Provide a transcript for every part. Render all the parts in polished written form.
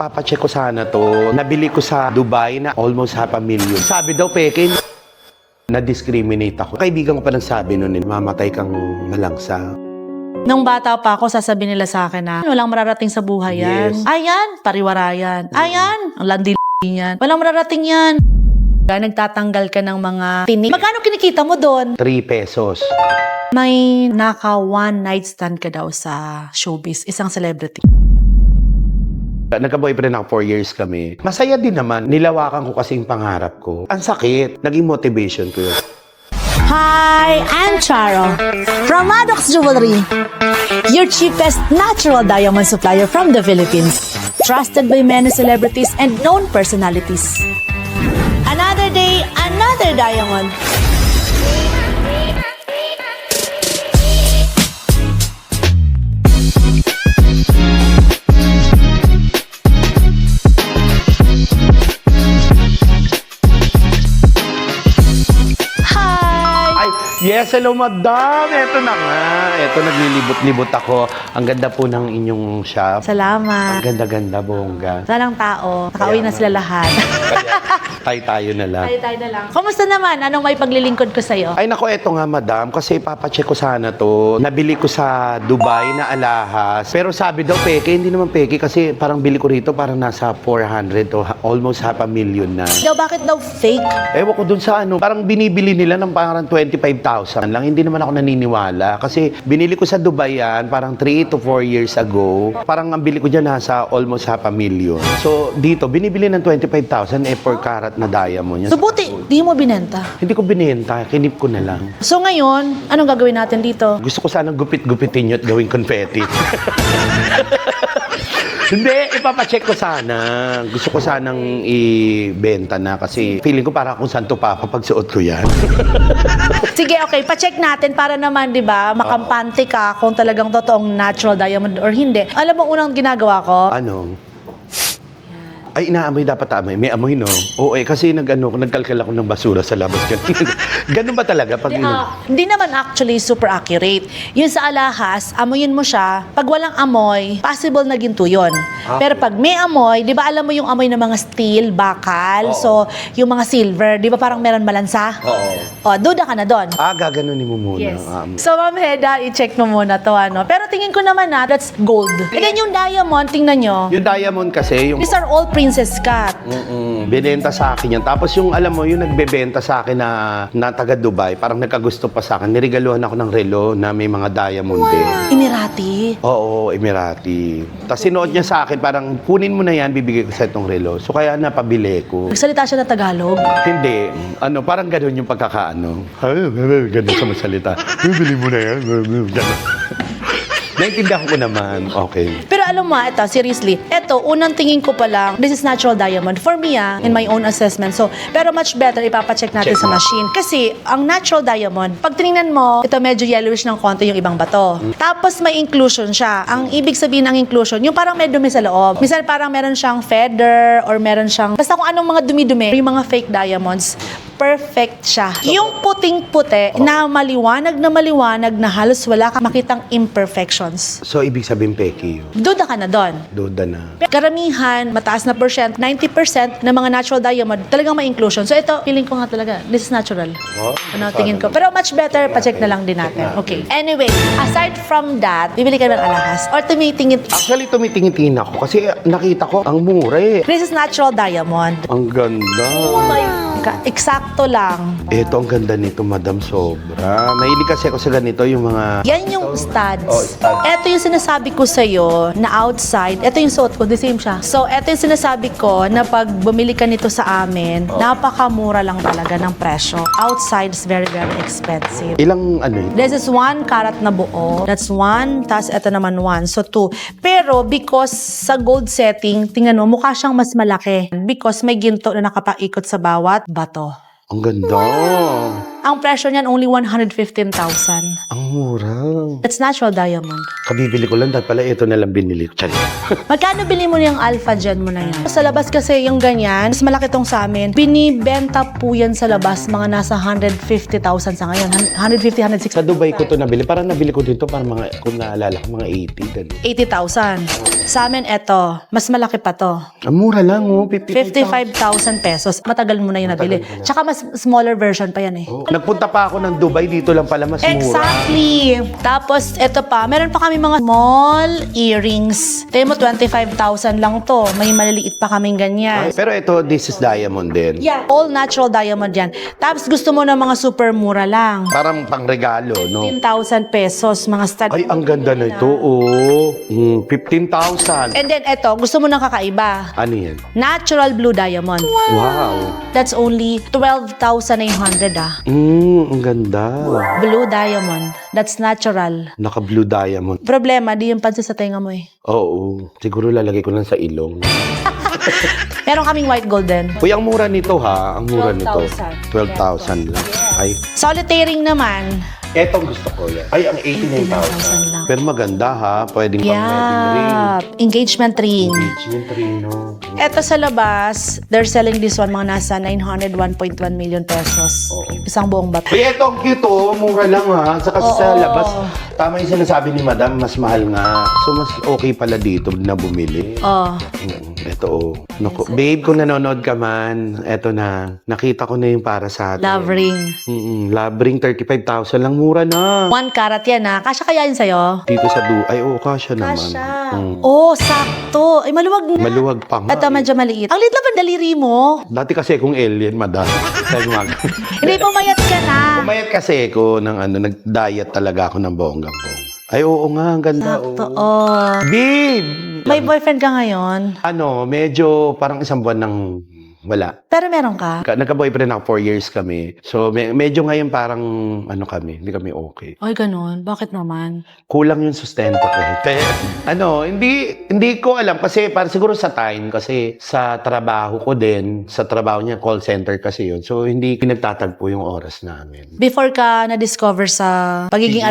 Papacheck ko sana to. Nabili ko sa Dubai na almost $500,000. Sabi daw, peke, na-discriminate ako. Kaibigan ko pa nagsabi nun, mamatay kang malangsa. Nung bata pa ako, sasabihin nila sa akin na walang mararating sa buhay yan. Yes. Ayan, pariwara yan. Ayan, ang landi yan. Walang mararating yan. Nagtatanggal ka ng mga tinik. Magkano kinikita mo doon? 3 pesos. May naka one night stand ka daw sa showbiz, isang celebrity. Nagka-boyfriend ako 4 years kami. Masaya din naman. Nilawakan ko kasi yung pangarap ko. Ang sakit. Naging motivation ko yun. Hi, I'm Charo from Maddox Jewelry, your cheapest natural diamond supplier from the Philippines, trusted by many celebrities and known personalities. Another day, another diamond. Yes, hello madam. Eto na nga. Eto, naglilibot-libot ako. Ang ganda po ng inyong shop. Salamat. Ang ganda-ganda, bongga. Walang tao. Nakauwi na sila lahat. Tayo na lang. Tayo na lang. Kumusta naman? Anong may paglilingkod ko sa'yo? Ay nako, eto nga madam. Kasi papacheck ko sana to. Nabili ko sa Dubai na alahas. Pero sabi daw peke. Hindi naman peke kasi parang bili ko rito parang nasa 400 to almost $500,000 na. Daw, bakit daw fake? Ewan ko dun sa ano. Parang binibili nila ng parang 25,000 lang. Hindi naman ako naniniwala. Kasi binili ko sa Dubai yan parang 3 to 4 years ago. Parang ang bili ko dyan nasa almost $500,000. So dito, binibili ng 25,000 4 karat na diamond yan. So buti, di mo binenta. Hindi ko binenta. Kinip ko na lang. So ngayon, anong gagawin natin dito? Gusto ko sanang gupit-gupitin nyo at gawing confetti. Hindi, ipapacheck ko sana. Gusto ko sanang ibenta na kasi feeling ko para kung santo papa pag suot ko yan. Sige, okay. Pa-check natin para naman, di ba, makampante ka kung talagang totoong natural diamond or hindi. Alam mo, unang ginagawa ko, Ano? Ay, inaamoy dapat amoy. May amoy, no? Oo, kasi nagkalkal ako ng basura sa labas. Ganun ba talaga? Pag hindi naman actually super accurate. Yun sa alahas, amoyin mo siya. Pag walang amoy, possible na ginto yun. Pero pag may amoy, di ba alam mo yung amoy ng mga steel, bakal, so yung mga silver, di ba parang meron malansa? Oo. O, duda ka na doon. Gaganunin mo muna. Yes. So, Ma'am Heda, i-check mo muna to, ano. Pero tingin ko naman na, that's gold. And then yung diamond, tingnan nyo. Yung diamond kasi, yung These are all princess cut. binenta sa akin yan. Tapos yung, alam mo, yung nagbebenta sa akin na taga Dubai, parang nagkagusto pa sa akin. Niregaluhan ako ng relo na may mga diamond din. Emirati. Oo, Emirati. Tapos sinuot niya sa akin, parang kunin mo na yan, bibigay ko sa itong relo. So kaya napabili ko. Nagsalita siya na Tagalog. Hindi. Parang ganun yung pagkakaano. Ganun sa masalita. Bibili mo na yan. Ganun. Naintindihan ko naman. Okay. Pero alam mo, ito, seriously, ito, unang tingin ko pa lang, this is natural diamond. For me, in my own assessment. So, pero much better, ipapacheck natin Check sa mo. machine. Kasi, ang natural diamond, pag tinignan mo, ito medyo yellowish ng konti yung ibang bato. Tapos, may inclusion siya. Ang ibig sabihin ng inclusion, yung parang may dumi sa loob. Minsan, parang meron siyang feather, or meron siyang, basta kung anong mga dumi-dumi, yung mga fake diamonds, perfect siya. Yung puting-puti na maliwanag na halos wala kang makitang imperfections. So, ibig sabihin peki yun. Duda ka na doon. Duda na. Karamihan, mataas na percent, 90% ng mga natural diamond, talagang may inclusion. So ito, feeling ko nga talaga, this is natural. Oh, Ano, tingin ko. Pero much better, pa-check na lang din natin. Okay. Anyway, aside from that, bibili ka ng alahas or tumitingin. Actually, tumitingin ako kasi nakita ko ang mura eh. This is natural diamond. Ang ganda. Eksakto lang. Ito, ang ganda nito, madam, sobra. Mahilig kasi ako sa ganito, yung mga... Yan yung studs. Oh, studs. Ito yung sinasabi ko sa'yo na outside. Ito yung suot ko, the same siya. So, ito yung sinasabi ko na pag bumili ka nito sa amin, napakamura lang talaga ng presyo. Outside is very, very expensive. Ilang ano yun? This is 1 karat na buo. That's 1. Tapos ito naman 1. So 2. Pero because sa gold setting, tingnan mo, mukha siyang mas malaki. Because may ginto na nakapaikot sa bawat bato. Ang ganda. Ang presyo niyan only 115,000. Ang mura. That's natural diamond. Kabibili ko lang dahil pala ito na lang binili ko. Tiyan. Magkano bili mo yung alpha gem mo na yan? Sa labas kasi yung ganyan, mas malaki tong sa amin. Binibenta po yan sa labas, mga nasa 150,000 sa ngayon. 150, 160. Sa Dubai ko to nabili. Parang nabili ko dito para mga, kung naalala ko, mga 80. Ganun. 80,000. Sa amin, eto, mas malaki pa to. Ang mura lang, oh. 55,000. 55,000 pesos. Matagal mo na yun nabili. Tsaka mas smaller version pa yan eh. Oh. Nagpunta pa ako ng Dubai, dito lang pala mas mura. Exactly. Tapos, eto pa, meron pa kami mga small earrings. Tayo mo, 25,000 lang to. May maliliit pa kaming ganyan. Pero ito, this is diamond din. Yeah, all natural diamond yan. Tapos, gusto mo ng mga super mura lang. Parang pangregalo, no? 15,000 pesos, mga stud. Ay, ang ganda na ito, oh. 15,000. And then, eto, gusto mo ng kakaiba. Ano yan? Natural blue diamond. Wow. That's only 12,800 ah. Ang ganda. Blue diamond. That's natural. Naka-blue diamond. Problema, di yung pansin sa tenga mo eh. Oo. Siguro lalagay ko lang sa ilong. Meron kaming white gold din. Uy, ang mura nito ha. Ang mura nito. 12,000. 12,000 lang. Ay, Solitaire ring naman. etong gusto ko yan. Ay, ang 89,000 89,000. lang. Pero maganda ha. Pwedeng pang wedding ring. Yeah. Engagement ring. Engagement ring, no? Eto sa labas, they're selling this one mga nasa 901.1 million pesos. Oo. Isang buong bato. Uy, eto ang cute oh. Mura lang ha. Saka sa Oo. labas, tama yung sinasabi ni Madam, mas mahal nga. So, mas okay pala dito na bumili. Oh. Ito oh. Naku, babe, kung nanonood ka man, eto na. Nakita ko na yung para sa atin. Love ring. Love ring, 35,000 lang. Mura na. 1 carat yan ha. Kasya kaya yun sa'yo? Dito sa Ay, oo, kasya naman. Oh, sakto. Ay, maluwag na. Maluwag pa nga. Ito medyo maliit. Ang liit lang ba ang daliri mo? Dati kasi kung alien, madam. Hindi, pumayat ka na. Pumayat kasi ako ng nag-diet talaga ako ng bonggang-bong. Ay, oo nga, ang ganda. Sakto. Oo. Oh. Babe! May boyfriend ka ngayon? Medyo parang isang buwan ng wala. Pero meron ka? Nagka-boyfriend ako, 4 years kami. So, medyo ngayon parang, hindi kami okay. Ay, ganun. Bakit naman? Kulang yung sustento ko. Pero, hindi ko alam. Kasi, parang siguro sa time, kasi sa trabaho ko din, sa trabaho niya, call center kasi yun. So, hindi pinagtatagpo yung oras namin. Before ka na-discover sa pagiging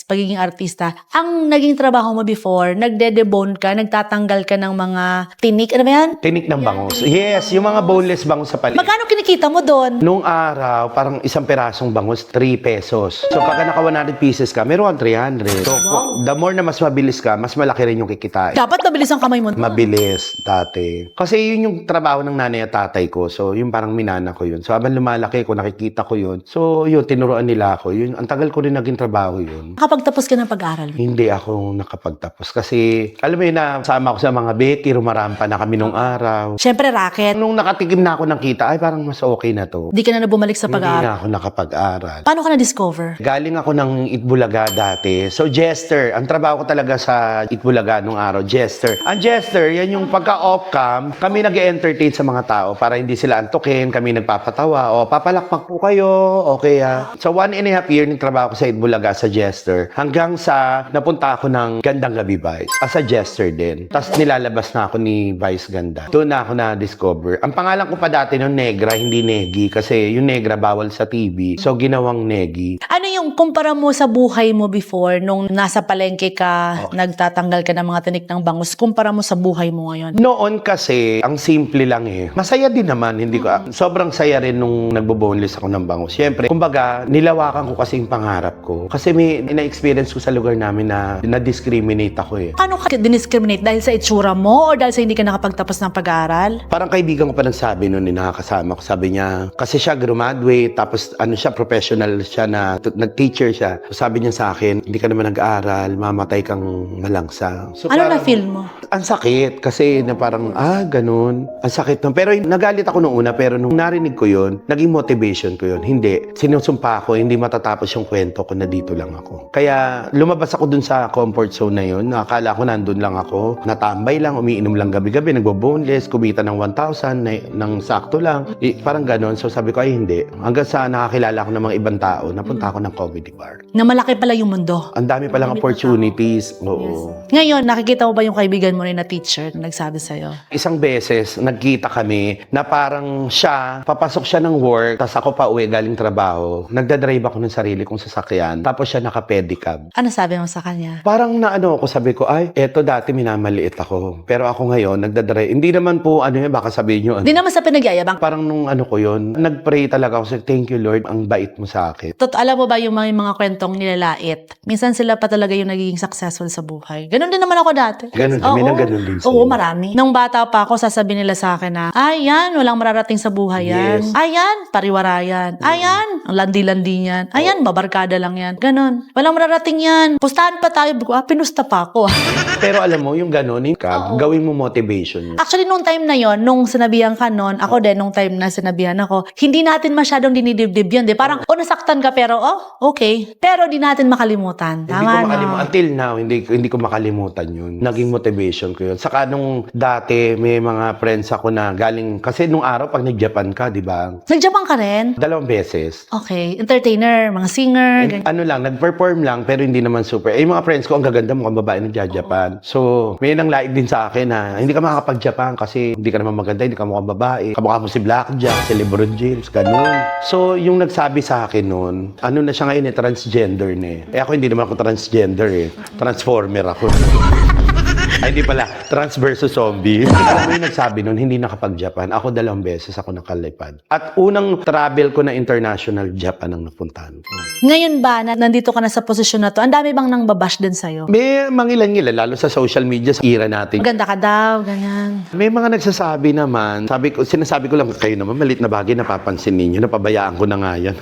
pagiging artista, ang naging trabaho mo before, nagde-debone ka, nagtatanggal ka ng mga tinik. Ano ba yan? Tinik ng bangus. Yes, yung mga boneless bangus sa paligid. Magkano kinikita mo doon? Nung araw, parang isang pirasong bangus, 3 pesos. So, pagka naka 100 pieces ka, meron kang 300. So, the more na mas mabilis ka, mas malaki rin yung kikitain. Dapat mabilis ang kamay mo. Mabilis, dati. Kasi yun yung trabaho ng nanay at tatay ko. So, yung parang minana ko yun. So, habang lumalaki ko, nakikita ko yun. So, yun, tinuruan nila ako. Yun, ang tagal ko rin naging trabaho yun. Nakapagtapos ka ng pag-aaral. Hindi ako nakapagtapos. Kasi, alam mo yun, nasama ako sa mga Becky, rumarampa na kami nung araw. Siyempre, racket. Nung nakatikim na ako ng kita, ay parang mas okay na to. Di ka na bumalik sa Hindi pag-aaral. na ako nakapag-aral. Paano ka na-discover? Galing ako ng Itbulaga dati. So, jester. Ang trabaho ko talaga sa Itbulaga nung araw, jester. Ang jester, yan yung pagka-off-cam, kami nag-entertain sa mga tao para hindi sila antukin, kami nagpapatawa. O, papalakpak po kayo. Okay, ha? So, 1.5 year ng trabaho ko sa Itbulaga sa jester. Hanggang sa napunta ako ng Gandang Gabi Vice. As a jester din. Tapos nilalabas na ako ni Vice Ganda. Doon na ako na-discover. Ang pangalan ko pa dati nung Negra, hindi Negi. Kasi yung Negra bawal sa TV. So, ginawang Negi. Ano yung kumpara mo sa buhay mo before, nung nasa palengke ka, nagtatanggal ka ng mga tinik ng bangus, kumpara mo sa buhay mo ngayon? Noon kasi, ang simple lang eh. Masaya din naman. Hindi ko, sobrang saya rin nung nagbo-boneless ako ng bangus. Siyempre, kumbaga, nilawakan ko kasi yung pangarap ko. Kasi may na-experience ko sa lugar namin na na-discriminate ako eh. Paano ka diniscriminate? Dahil sa itsura mo o dahil sa hindi ka nakapagtapos ng pag-aaral? Parang kaibigan ko pa nagsabi noon, nakakasama ko. Sabi niya, kasi siya graduate, tapos professional siya na nag-teacher siya. So, sabi niya sa akin, hindi ka naman nag-aaral, mamatay kang malangsa. So, Ano parang, na-feel mo? Ang sakit kasi na parang, ganun. Ang sakit nun. Pero nagalit ako nung una, pero nung narinig ko yun, naging motivation ko yun. Hindi. Sinusumpa ko, hindi matatapos yung kwento ko na dito lang ako. Kaya lumabas ako dun sa comfort zone na yun. Nakakala ko nandun lang ako. Natambay lang, umiinom lang gabi-gabi, nagbo-boneless, kumita ng 1,000, ng sakto lang. Parang ganun. So sabi ko, ay hindi. Hanggang sa nakakilala ko ng mga ibang tao, napunta ako ng comedy bar. Na malaki pala yung mundo. Ang dami palang opportunities. Oo. Ngayon, nakikita mo ba yung kaibigan mo rin na teacher na nagsabi sa'yo? Isang beses, nagkita kami na parang siya, papasok siya ng work, tapos ako pa uwi galing trabaho. Nagdadrive ako ng sarili kong sasakyan, tapos siya naka-pedicab. Ano sabi mo sa kanya? Parang naano ako, sabi ko, ay, eto dati minamaliit ako. Pero ako ngayon, nagdadrive. Hindi naman po, ano yun, baka sabihin nyo, Di naman sa pinagyayabang. parang nung ano ko yun, nag-pray talaga ako, sabi, thank you Lord, ang bait mo sa akin. Alam mo ba yung mga kwentong nilalait? Minsan sila pa talaga yung nagiging successful sa buhay. Ganon din naman ako dati. Ganun, may nang ganun din sa'yo. Oo, marami. Nung bata pa ako, sasabihin nila sa akin na, ay yan, walang mararating sa buhay yan. Yes. Ay yan, pariwara yan. Ay yan, ang landi-landi yan. Ay yan, babarkada lang yan. Ganon. Walang mararating yan. Pustahan pa tayo. Pinusta pa ako. Pero alam mo, yung ganun, gawin mo motivation. Actually, nung time na yon, nung sinabihan ka nun, ako din, nung time na sinabihan ako, hindi natin masyadong dinidibdib yun. Di? Parang, nasaktan ka pero, okay. Pero di natin makalimutan. Hindi ko makalimutan. Until now, hindi ko makalimutan yun. Naging motivation ko yun. Saka nung dati, may mga friends ako na galing, kasi nung araw, pag nag-Japan ka, di ba? Nag-Japan ka rin? 2 beses. Okay. Entertainer, mga singer. Ano lang, nag-perform lang, pero hindi naman super. Eh, yung mga friends ko, ang gaganda mukhang babae nag-Japan. So, may nang laig din sa akin na hindi ka makakapag-Japan kasi hindi ka naman maganda, hindi ka mukhang babae. Kamukha mo si Blackjack, si LeBron James, ganun. So, yung nagsabi sa akin noon, ano na siya ngayon transgender na eh. Eh ako hindi naman ako transgender eh. Transformer ako. Ay, hindi pala. Trans versus zombie. Alam mo yung nagsabi nun, hindi nakapag-Japan. Ako 2 beses ako nakalipad. At unang travel ko na international Japan ang napuntahan ko. Ngayon ba, na nandito ka na sa posisyon na to, ang dami bang nang babash din sa'yo? May mangilan-ngilan, lalo sa social media, sa era natin. Maganda ka daw, ganyan. May mga nagsasabi naman, sinasabi ko lang, kayo naman, malit na bagay napapansin ninyo, napabayaan ko na nga yan.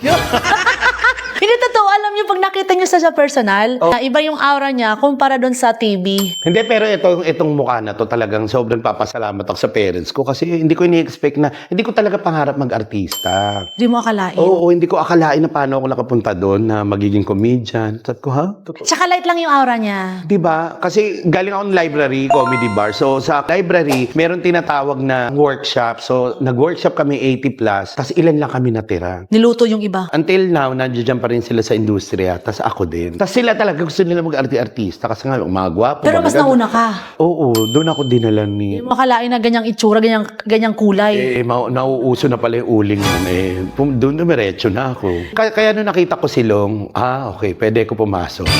Hindi totoo, alam niyo, pag nakita niyo sa personal, iba yung aura niya kumpara doon sa TV. Hindi, pero itong mukha na to talagang sobrang papasalamat ako sa parents ko kasi hindi ko ini-expect na, hindi ko talaga pangarap mag-artista. Hindi mo akalain. Oo, hindi ko akalain na paano ako nakapunta doon na magiging comedian. Sabi ko, ha? Totoo. Tsaka light lang yung aura niya. Diba? Kasi galing ako ng library, comedy bar. So, sa library, meron tinatawag na workshop. So, nag-workshop kami 80 plus, tapos ilan lang kami natira. Niluto yung iba. Until now, nandiyan pa rin sila sa industriya, tas ako din. Tas sila talaga gusto nila mag-artista kasi nga mga gwapo. Pero mas nauna ka. Oo, doon ako dinala ni... Hindi mo akalain na ganyang itsura, ganyang kulay. Nauuso na pala yung uling nun eh. Doon dumiretso na ako. Kaya nung nakita ko si Long, okay, pwede ko pumasok.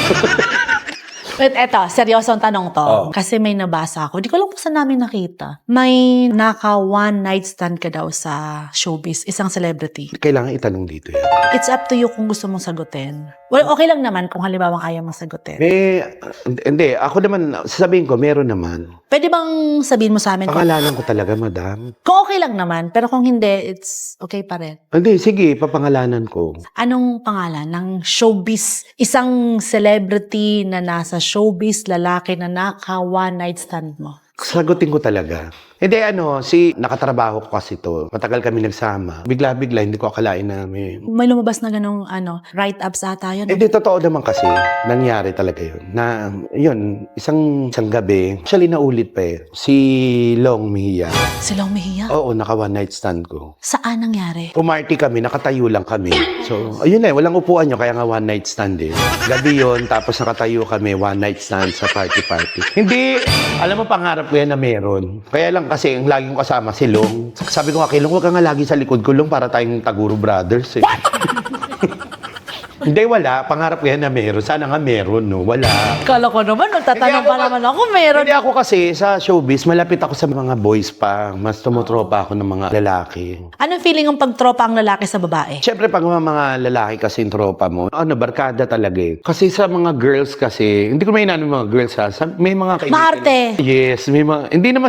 But eto, seryosong tanong to. Oh. Kasi may nabasa ako. Di ko lang po saan namin nakita. May naka one night stand ka daw sa showbiz. Isang celebrity. Kailangan itanong dito yan. It's up to you kung gusto mong sagutin. Well, okay lang naman kung halimbawa kaya mong sagutin. Hindi, ako naman, sasabihin ko, meron naman. Pwede bang sabihin mo sa amin? Pangalanan ko talaga, madam. Kung okay lang naman, pero kung hindi, it's okay pa rin. Hindi, sige, papangalanan ko. Anong pangalan ng showbiz? Isang celebrity na nasa showbiz, lalaki na naka one night stand mo. Sagutin ko talaga. Hindi, nakatrabaho ko kasi to. Matagal kami nagsama. Bigla-bigla, hindi ko akalain na may... May lumabas na ganong write-ups ata yun. Hindi, totoo naman kasi. Nangyari talaga yun. Na, yun, isang gabi, actually naulit pa eh. Si Long Mejia. Silang Mejia? Oo, naka one night stand ko. Saan nangyari? Pumarty kami, nakatayo lang kami. So, ayun eh, walang upuan nyo, kaya nga one night stand eh. Gabi yun, tapos nakatayo kami, one night stand sa party-party. Hindi, alam mo, pangarap ko yan na meron. Kaya lang kasi, ang lagi kong kasama si Long. Sabi ko nga kay Long, huwag ka nga lagi sa likod ko, Long, para tayong Taguro Brothers eh. Hindi, wala. Pangarap ko yan na meron. Sana nga meron, no? Wala. Kala ko naman, nagtatanong pa naman ako, meron. Hindi ako kasi sa showbiz, malapit ako sa mga boys pa. Mas tumutropa ako ng mga lalaki. Anong feeling ang pagtropa ang lalaki sa babae? Siyempre, pag mga lalaki kasi yung tropa mo, barkada talaga eh. Kasi sa mga girls kasi, hindi ko mainano yung mga girls ha. May mga kaibigan. Maarte. Yes, may mga, hindi naman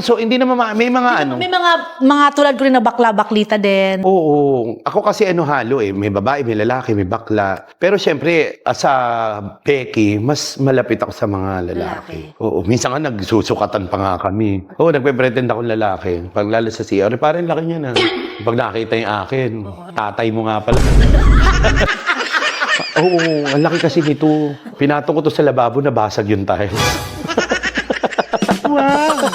may mga ano. May mga tulad ko rin na bakla-baklita din. Oo. Ako kasi halo eh. May babae, may lalaki, may bakla. Pero siyempre, sa Becky, mas malapit ako sa mga lalaki. Oo. Minsan nga nagsusukatan pa nga kami. Oo, nagpe-pretend akong lalaki. Pag lalo sa CR, parang laki niya na. Pag nakita yung akin, tatay mo nga pala. Oo, ang laki kasi nito. Pinatong ko to sa lababo, nabasag yung tiles. Wow!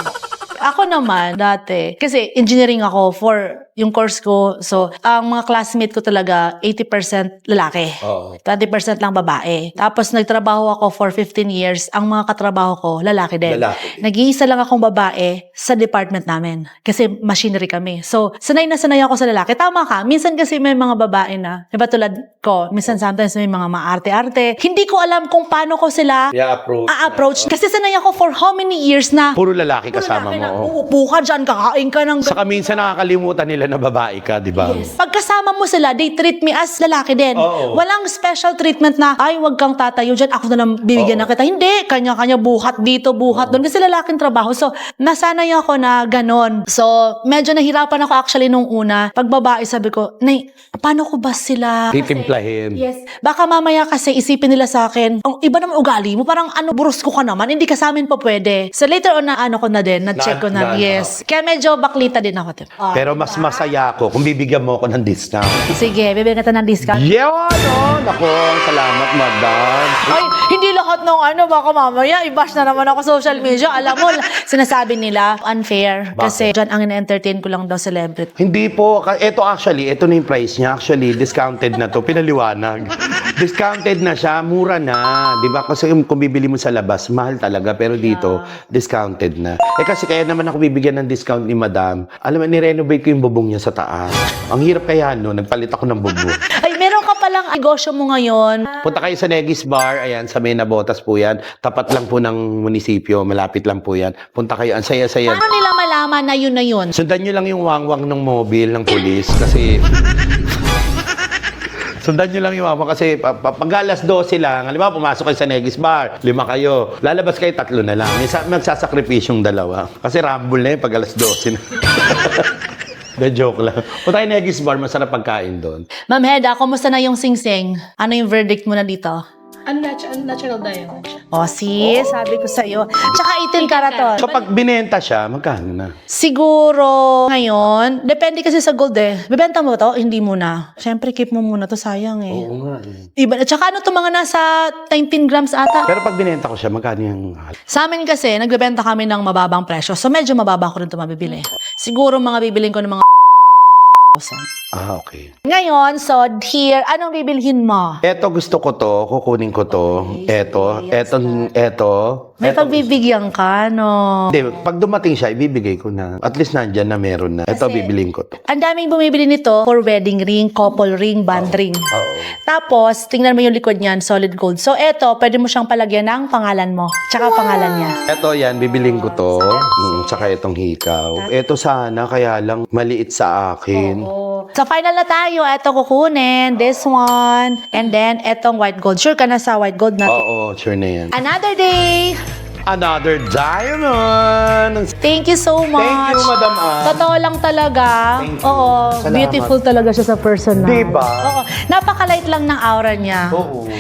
Ako naman, dati, kasi engineering ako for yung course ko. So, ang mga classmate ko talaga, 80% lalaki. Oo. 20% lang babae. Tapos nagtrabaho ako for 15 years. Ang mga katrabaho ko, lalaki din. Lalaki. Nag-iisa lang akong babae sa department namin. Kasi machinery kami. So, sanay na sanay ako sa lalaki. Tama ka. Minsan kasi may mga babae na, diba tulad ko, minsan sometimes may mga maarte-arte. Hindi ko alam kung paano ko sila a-approach. Kasi sanay ako for how many years na Puro lalaki kasama lalaki na, mo. uupo ka dyan, kakain ka ng... Saka minsan nakakalimutan nila na babae ka, di ba? Pagkasama mo sila, they treat me as lalaki din. Oo. Walang special treatment na, ay, wag kang tatayo dyan, ako na lang bibigyan na kita. Hindi, kanya-kanya buhat dito, buhat doon. Kasi lalaking trabaho. So, nasanay ako na ganon. So, medyo nahirapan ako actually nung una. Pag babae, sabi ko, Nay, paano ko ba sila... Titimplahin. Yes. Baka mamaya kasi isipin nila sa akin, ang iba naman ugali mo, parang brusko ka naman, hindi ka sa amin pa pwede. So later on na ko na din, na-check ko na, yes. Kaya medyo baklita din ako. Pero mas masaya ako kung bibigyan mo ako ng discount. Sige, bibigyan kita ng discount. Yun, oh! Nako, salamat, madam. Ay, hindi lahat ng baka mamaya, i-bash na naman ako social media. Alam mo, sinasabi nila, unfair. Kasi dyan ang in-entertain ko lang daw celebrity. Hindi po. Ito actually, ito na yung price niya. Actually, discounted na to. Pinaliwanag. Discounted na siya. Mura na. Di ba? Kasi kung bibili mo sa labas, mahal talaga. Pero dito, discounted na. Kasi kaya naman ako bibigyan ng discount ni madam. Alam mo, nirenovate ko yung bubong niya sa taas. Ang hirap kaya, no? Nagpalit ako ng bubong. Ay, meron ka palang negosyo mo ngayon. Punta kayo sa Negis Bar. Ayan, sa May Nabotas po yan. Tapat lang po ng munisipyo. Malapit lang po yan. Punta kayo. Ang saya-saya. Paano nila malaman na yun na yun? Sundan nyo lang yung wangwang ng mobile ng pulis kasi sundan nyo lang yung wangwang kasi pag alas 12 lang, halimbawa pumasok kayo sa Negis Bar, 5 kayo, lalabas kayo 3 na lang. Magsasakripisyong 2 kasi rumble na yun pag alas 12 na. The joke lang. Punta kayo Negis Bar, masarap pagkain doon. Ma'am Heda, kumusta na yung sing-sing? Ano yung verdict mo na dito? Unnatural diamond. O, sis, sabi ko sa'yo. Tsaka 18 karaton. So pag binenta siya, magkano na? Siguro, ngayon, depende kasi sa gold eh. Bebenta mo to? Hindi muna. Siyempre, keep mo muna to, sayang eh. Oo nga eh. Iba, tsaka ano to, mga nasa 19 grams ata. Pero pag binenta ko siya, magkano yung... Sa amin kasi, nagbebenta kami ng mababang presyo. So, medyo mababa ko rin ito mabibili. Siguro, mga bibilin ko ng mga Ah, okay. Ngayon, so, here, anong bibilhin mo? Eto gusto ko to, kukunin ko to. Eto. May pagbibigyan ka, no? Hindi, pag dumating siya, ibibigay ko na. At least nandyan na meron na. Ito, bibiling ko to. Ang daming bumibili nito for wedding ring, couple ring, band ring. Oo. Tapos, tingnan mo yung likod niyan, solid gold. So, eto, pwede mo siyang palagyan ng pangalan mo. Tsaka pangalan niya. Ito yan, bibiling ko to. Tsaka itong hikaw. Ito sana, kaya lang maliit sa akin. So, final na tayo. Eto kukunin. This one. And then, etong white gold. Sure ka na sa white gold natin. Oo, sure na yan. Another day. Another diamond! Thank you so much. Thank you, Madam Ann. Totoo lang talaga. Thank you. Oo. Salamat. Beautiful talaga siya sa personal. Diba? Oo. Napakalight lang ng aura niya. Oo.